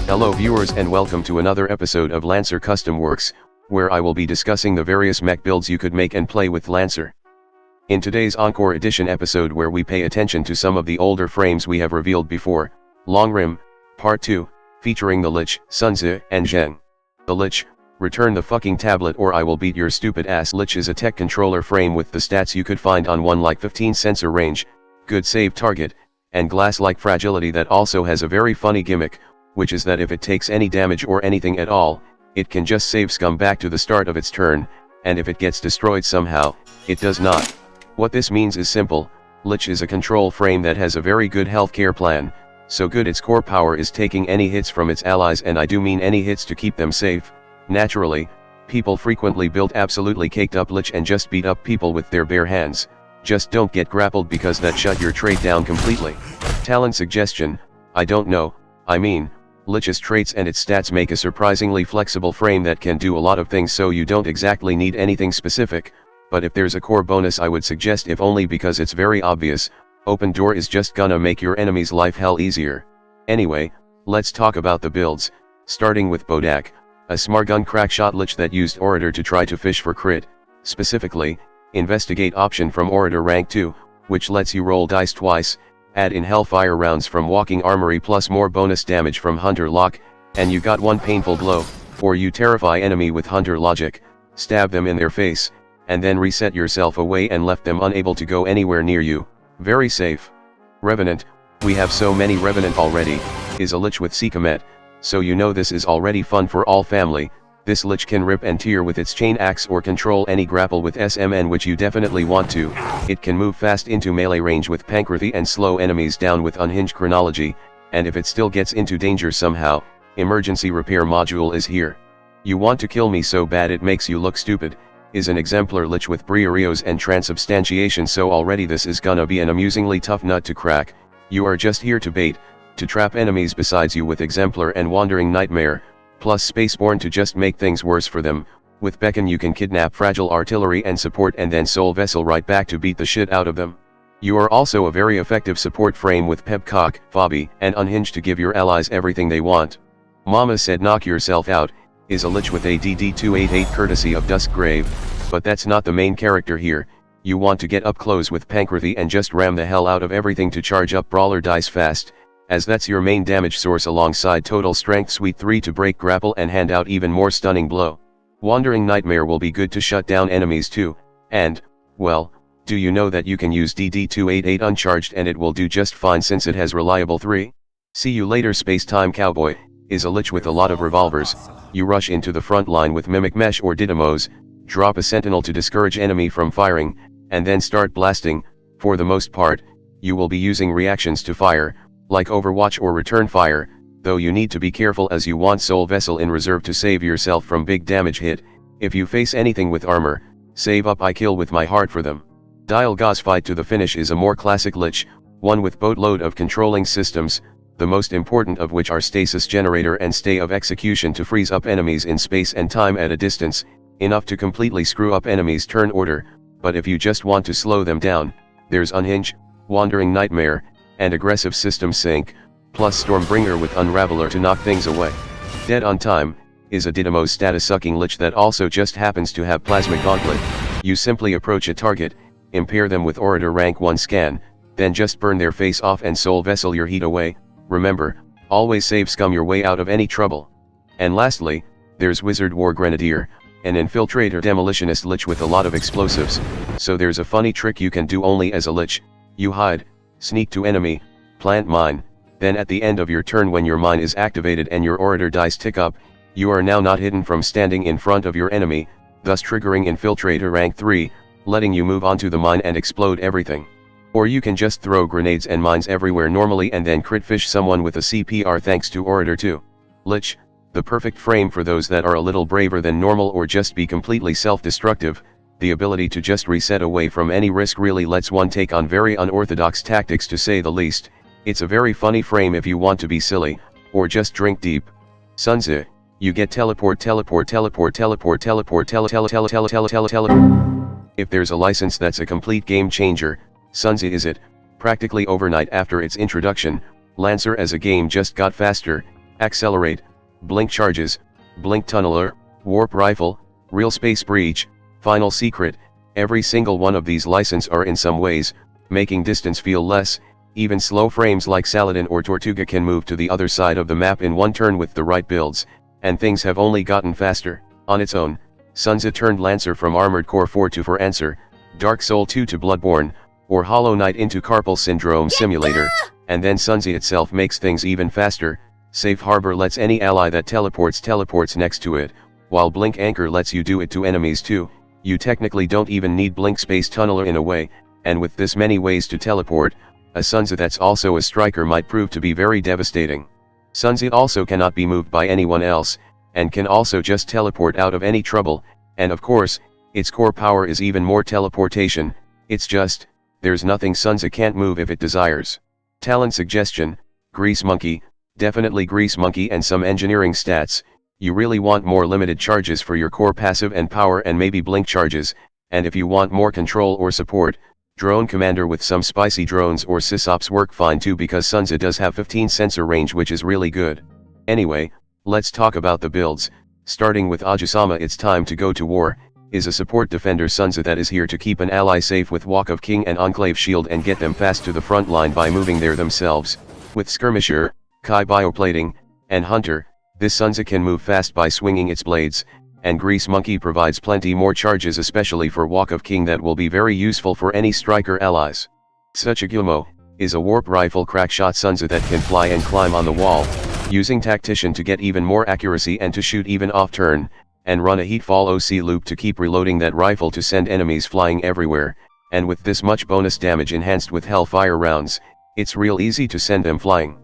Hello viewers and welcome to another episode of Lancer Custom Works, where I will be discussing the various mech builds you could make and play with Lancer. In today's Encore edition episode where we pay attention to some of the older frames we have revealed before, Long Rim, Part 2, featuring the Lich, Sunzi, and Zheng. The Lich, return the fucking tablet or I will beat your stupid ass. Lich is a tech controller frame with the stats you could find on one like 15 sensor range, good save target, and glass-like fragility that also has a very funny gimmick, which is that if it takes any damage or anything at all, it can just save scum back to the start of its turn, and if it gets destroyed somehow, it does not. What this means is simple: Lich is a control frame that has a very good healthcare plan, so good its core power is taking any hits from its allies, and I do mean any hits to keep them safe. Naturally, people frequently build absolutely caked up Lich and just beat up people with their bare hands. Just don't get grappled because that shut your trade down completely. Talent suggestion: I don't know, I mean, Lich's traits and its stats make a surprisingly flexible frame that can do a lot of things, so you don't exactly need anything specific, but if there's a core bonus I would suggest, if only because it's very obvious, Open Door is just gonna make your enemy's life hell easier. Anyway, let's talk about the builds, starting with Bodak, a Smartgun crackshot Lich that used Orator to try to fish for crit, specifically, Investigate option from Orator rank 2, which lets you roll dice twice, add in Hellfire rounds from Walking Armory plus more bonus damage from Hunter Lock, and you got one painful blow, or you terrify enemy with Hunter Logic, stab them in their face, and then reset yourself away and left them unable to go anywhere near you. Very safe. Revenant, we have so many Revenant already, is a Lich with SEKHMET, so you know this is already fun for all family. This Lich can rip and tear with its chain axe or control any grapple with SMN, which you definitely want to. It can move fast into melee range with Pancrathy and slow enemies down with Unhinged Chronology, and if it still gets into danger somehow, Emergency Repair module is here. You want to kill me so bad it makes you look stupid, is an Exemplar Lich with Briareos and Transubstantiation, so already this is gonna be an amusingly tough nut to crack. You are just here to bait, to trap enemies besides you with Exemplar and Wandering Nightmare, plus Spaceborn to just make things worse for them. With Beacon you can kidnap fragile artillery and support and then Soul Vessel right back to beat the shit out of them. You are also a very effective support frame with Pepcock, Fobby, and Unhinged to give your allies everything they want. Mama said knock yourself out, is a Lich with a DD288 courtesy of Duskgrave, but that's not the main character here. You want to get up close with Pancrathy and just ram the hell out of everything to charge up Brawler dice fast, as that's your main damage source alongside Total Strength Suite 3 to break grapple and hand out even more stunning blow. Wandering Nightmare will be good to shut down enemies too, and, well, do you know that you can use DD288 uncharged and it will do just fine since it has reliable 3? See you later. Spacetime Cowboy, is a Lich with a lot of revolvers. You rush into the front line with Mimic Mesh or DIDYMOS, drop a Sentinel to discourage enemy from firing, and then start blasting. For the most part, you will be using reactions to fire, like Overwatch or Return Fire, though you need to be careful as you want Soul Vessel in reserve to save yourself from big damage hit. If you face anything with armor, save up I kill with my heart for them. Dialga's fight to the finish is a more classic Lich, one with boatload of controlling systems, the most important of which are Stasis Generator and Stay of Execution to freeze up enemies in space and time at a distance, enough to completely screw up enemies' turn order, but if you just want to slow them down, there's Unhinge, Wandering Nightmare, and Aggressive System Sync, plus Stormbringer with Unraveler to knock things away. Dead on Time, is a DIDYMOS status-sucking Lich that also just happens to have Plasma Gauntlet. You simply approach a target, impair them with Orator rank 1 scan, then just burn their face off and Soul Vessel your heat away. Remember, always save scum your way out of any trouble. And lastly, there's Wizard War Grenadier, an Infiltrator Demolitionist Lich with a lot of explosives, so there's a funny trick you can do only as a Lich. You hide, sneak to enemy, plant mine, then at the end of your turn when your mine is activated and your Orator dice tick up, you are now not hidden from standing in front of your enemy, thus triggering Infiltrator rank 3, letting you move onto the mine and explode everything. Or you can just throw grenades and mines everywhere normally and then crit fish someone with a CPR thanks to Orator 2. Lich, the perfect frame for those that are a little braver than normal or just be completely self-destructive. The ability to just reset away from any risk really lets one take on very unorthodox tactics, to say the least. It's a very funny frame if you want to be silly, or just drink deep. Sunzi, you get teleport. If there's a license that's a complete game changer, Sunzi is it. Practically overnight after its introduction, Lancer as a game just got faster, Accelerate, Blink Charges, Blink Tunneler, Warp Rifle, Real Space Breach, Final Secret. Every single one of these license are in some ways, making distance feel less. Even slow frames like Saladin or Tortuga can move to the other side of the map in one turn with the right builds, and things have only gotten faster. On its own, Sunzi turned Lancer from Armored Core 4 to For Answer, Dark Soul 2 to Bloodborne, or Hollow Knight into Carpal Syndrome Simulator, and then Sunzi itself makes things even faster. Safe Harbor lets any ally that teleports next to it, while Blink Anchor lets you do it to enemies too. You technically don't even need Blink Space Tunneler in a way, and with this many ways to teleport, a Sunzi that's also a striker might prove to be very devastating. Sunzi also cannot be moved by anyone else, and can also just teleport out of any trouble, and of course, its core power is even more teleportation. It's just, there's nothing Sunzi can't move if it desires. Talent suggestion, Grease Monkey, definitely Grease Monkey and some engineering stats. You really want more limited charges for your core passive and power and maybe blink charges, and if you want more control or support, Drone Commander with some spicy drones or sysops work fine too, because Sunzi does have 15 sensor range, which is really good. Anyway, let's talk about the builds. Starting with Ajisama, It's Time to Go to War, is a support defender Sunzi that is here to keep an ally safe with Walk of King and Enclave Shield and get them fast to the front line by moving there themselves. With Skirmisher, Kai Bioplating, and Hunter, this Sunzi can move fast by swinging its blades, and Grease Monkey provides plenty more charges, especially for Walk of King, that will be very useful for any striker allies. Tsuchigumo is a warp rifle crackshot Sunzi that can fly and climb on the wall, using Tactician to get even more accuracy and to shoot even off turn, and run a Heatfall OC loop to keep reloading that rifle to send enemies flying everywhere, and with this much bonus damage enhanced with Hellfire rounds, it's real easy to send them flying.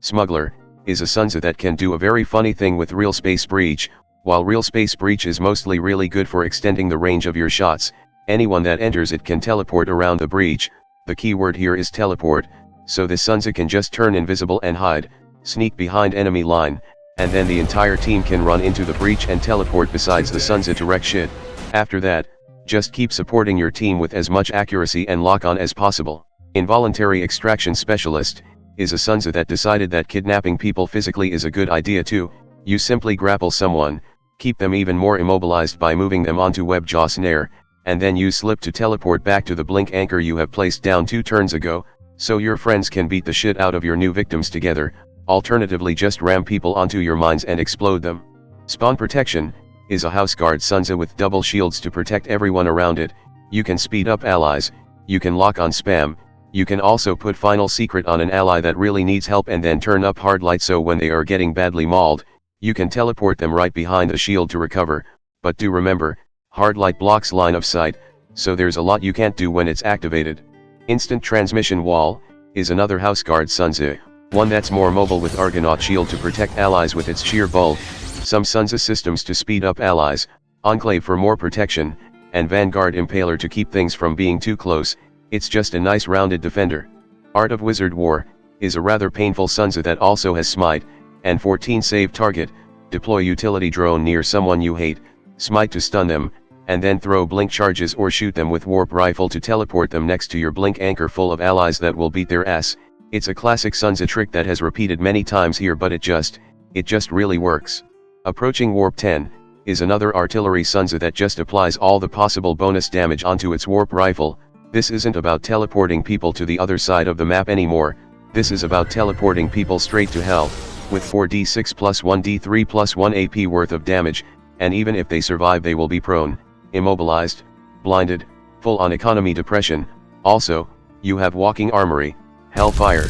Smuggler is a Sunzi that can do a very funny thing with Real Space Breach. While Real Space Breach is mostly really good for extending the range of your shots, anyone that enters it can teleport around the breach. The key word here is teleport, so this Sunzi can just turn invisible and hide, sneak behind enemy line, and then the entire team can run into the breach and teleport besides the Sunzi to wreck shit. After that, just keep supporting your team with as much accuracy and lock-on as possible. Involuntary Extraction Specialist is a Sunzi that decided that kidnapping people physically is a good idea too. You simply grapple someone, keep them even more immobilized by moving them onto Webjaw Snare, and then use Slip to teleport back to the Blink Anchor you have placed down 2 turns ago, so your friends can beat the shit out of your new victims together. Alternatively, just ram people onto your mines and explode them. Spawn Protection is a House Guard Sunzi with double shields to protect everyone around it. You can speed up allies, you can lock on spam, you can also put Final Secret on an ally that really needs help and then turn up hard light, so when they are getting badly mauled, you can teleport them right behind the shield to recover. But do remember, hard light blocks line of sight, so there's a lot you can't do when it's activated. Instant Transmission Wall is another House Guard Sunzi, one that's more mobile, with Argonaut Shield to protect allies with its sheer bulk, some Sunzi systems to speed up allies, Enclave for more protection, and Vanguard Impaler to keep things from being too close. It's just a nice rounded defender. Art of Wizard War is a rather painful Sunzi that also has Smite, and 14 save target. Deploy utility drone near someone you hate, smite to stun them, and then throw blink charges or shoot them with warp rifle to teleport them next to your blink anchor full of allies that will beat their ass. It's a classic Sunzi trick that has repeated many times here, but it just really works. Approaching Warp 10 is another artillery Sunzi that just applies all the possible bonus damage onto its warp rifle. This isn't about teleporting people to the other side of the map anymore, this is about teleporting people straight to hell, with 4d6 plus 1d3 plus 1 AP worth of damage, and even if they survive they will be prone, immobilized, blinded, full on economy depression. Also, you have Walking Armory, Hellfire.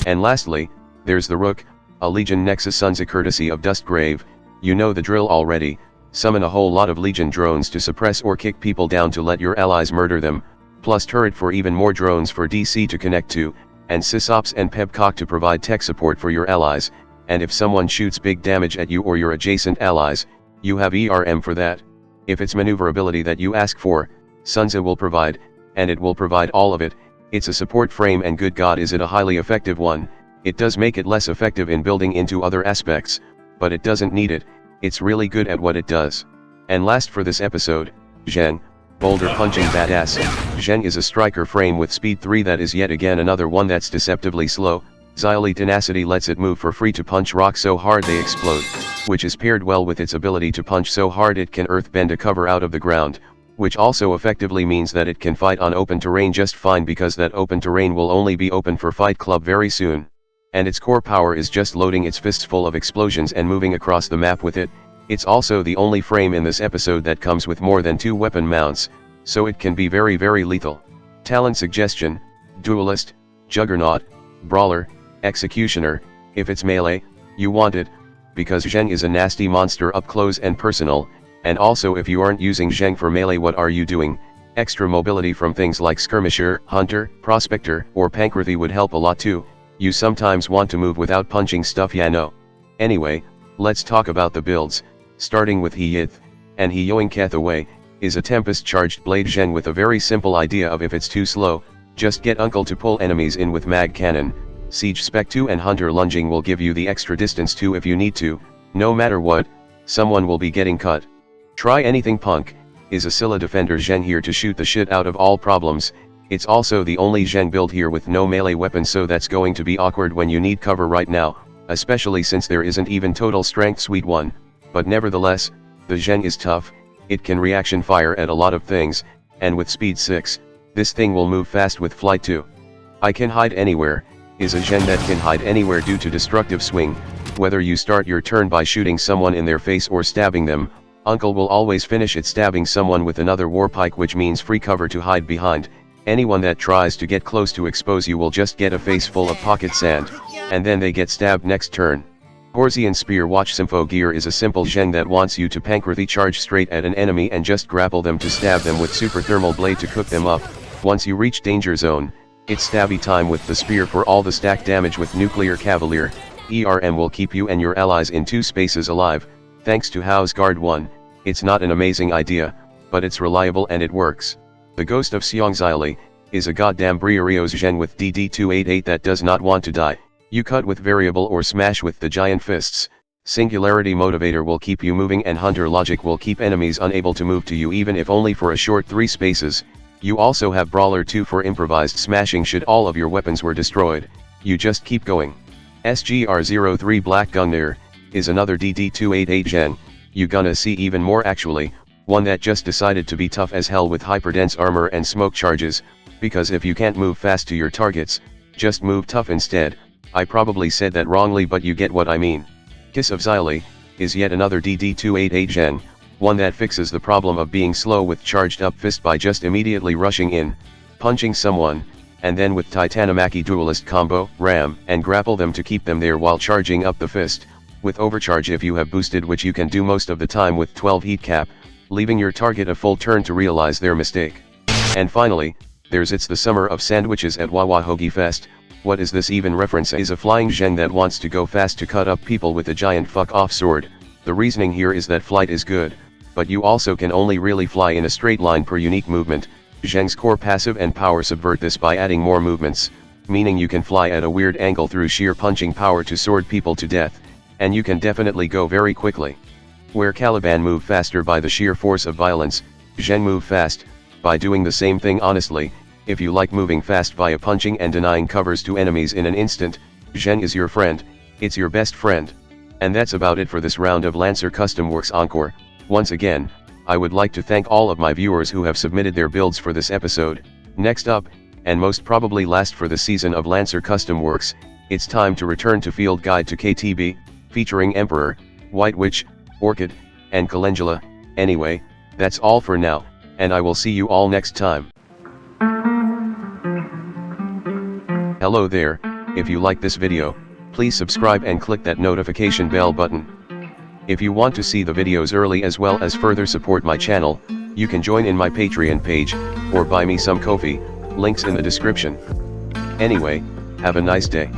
And lastly, there's the Rook, a Legion Nexus Sunzi courtesy of Dustgrave. You know the drill already, summon a whole lot of Legion drones to suppress or kick people down to let your allies murder them, plus turret for even more drones for DC to connect to, and sysops and pepcock to provide tech support for your allies. And if someone shoots big damage at you or your adjacent allies, you have ERM for that. If it's maneuverability that you ask for, Sunzi will provide, and it will provide all of it. It's a support frame, and good God is it a highly effective one. It does make it less effective in building into other aspects, but it doesn't need it, it's really good at what it does. And last for this episode, Zheng, boulder punching badass. Zheng is a striker frame with speed 3 that is yet again another one that's deceptively slow, Xylee tenacity lets it move for free to punch rocks so hard they explode, which is paired well with its ability to punch so hard it can earthbend a cover out of the ground, which also effectively means that it can fight on open terrain just fine because that open terrain will only be open for Fight Club very soon. And its core power is just loading its fists full of explosions and moving across the map with it. It's also the only frame in this episode that comes with more than 2 weapon mounts, so it can be very lethal. Talent suggestion: Duelist, Juggernaut, Brawler, Executioner. If it's melee, you want it, because Zheng is a nasty monster up close and personal, and also if you aren't using Zheng for melee, what are you doing? Extra mobility from things like Skirmisher, Hunter, Prospector, or Pankrathy would help a lot too. You sometimes want to move without punching stuff, ya know. Anyway, let's talk about the builds, starting with He Yith, and He Yoinketh away, is a Tempest-charged Blade Zheng with a very simple idea of if it's too slow, just get Uncle to pull enemies in with Mag Cannon. Siege Spec 2 and Hunter Lunging will give you the extra distance too if you need to. No matter what, someone will be getting cut. Try Anything Punk, is a Scylla Defender Zheng here to shoot the shit out of all problems. It's also the only Zheng build here with no melee weapon, so that's going to be awkward when you need cover right now, especially since there isn't even total strength Suite 1, but nevertheless, the Zheng is tough, it can reaction fire at a lot of things, and with speed 6, this thing will move fast with flight 2. I Can Hide Anywhere, is a Zheng that can hide anywhere due to destructive swing. Whether you start your turn by shooting someone in their face or stabbing them, Uncle will always finish it stabbing someone with another Warpike, which means free cover to hide behind. Anyone that tries to get close to expose you will just get a face full of pocket sand, and then they get stabbed next turn. Horsian Spear Watch Sympho Gear is a simple Zheng that wants you to Pankrathy charge straight at an enemy and just grapple them to stab them with Super Thermal Blade to cook them up. Once you reach danger zone, it's stabby time with the spear for all the stack damage with Nuclear Cavalier. ERM will keep you and your allies in 2 spaces alive, thanks to House Guard 1. It's not an amazing idea, but it's reliable and it works. The Ghost of Xiong Xylee is a goddamn Briareos Zheng with DD288 that does not want to die. You cut with variable or smash with the giant fists. Singularity Motivator will keep you moving, and Hunter Logic will keep enemies unable to move to you even if only for a short 3 spaces. You also have Brawler 2 for improvised smashing should all of your weapons were destroyed. You just keep going. SGR-03 Black Gungnir is another DD288 Zheng. You gonna see even more actually, one that just decided to be tough as hell with hyperdense armor and smoke charges, because if you can't move fast to your targets, just move tough instead. I probably said that wrongly, but you get what I mean. Kiss of Xylee is yet another DD288 Zheng, one that fixes the problem of being slow with charged up fist by just immediately rushing in, punching someone, and then with Titanomachy Duelist combo, ram, and grapple them to keep them there while charging up the fist, with overcharge if you have boosted, which you can do most of the time with 12 heat cap, leaving your target a full turn to realize their mistake. And finally, there's It's the Summer of Sandwiches at Wawa Hoagie Fest. What is this even reference? Is a flying Zheng that wants to go fast to cut up people with a giant fuck off sword. The reasoning here is that flight is good, but you also can only really fly in a straight line per unique movement. Zheng's core passive and power subvert this by adding more movements, meaning you can fly at a weird angle through sheer punching power to sword people to death, and you can definitely go very quickly. Where Caliban move faster by the sheer force of violence, Zheng move fast, by doing the same thing. Honestly, if you like moving fast via punching and denying covers to enemies in an instant, Zheng is your friend, it's your best friend. And that's about it for this round of Lancer Custom Works Encore. Once again, I would like to thank all of my viewers who have submitted their builds for this episode. Next up, and most probably last for the season of Lancer Custom Works, it's time to return to Field Guide to KTB, featuring Emperor, White Witch, Orchid, and Calendula. Anyway, that's all for now, and I will see you all next time. Hello there, if you like this video, please subscribe and click that notification bell button. If you want to see the videos early as well as further support my channel, you can join in my Patreon page, or buy me some coffee, links in the description. Anyway, have a nice day.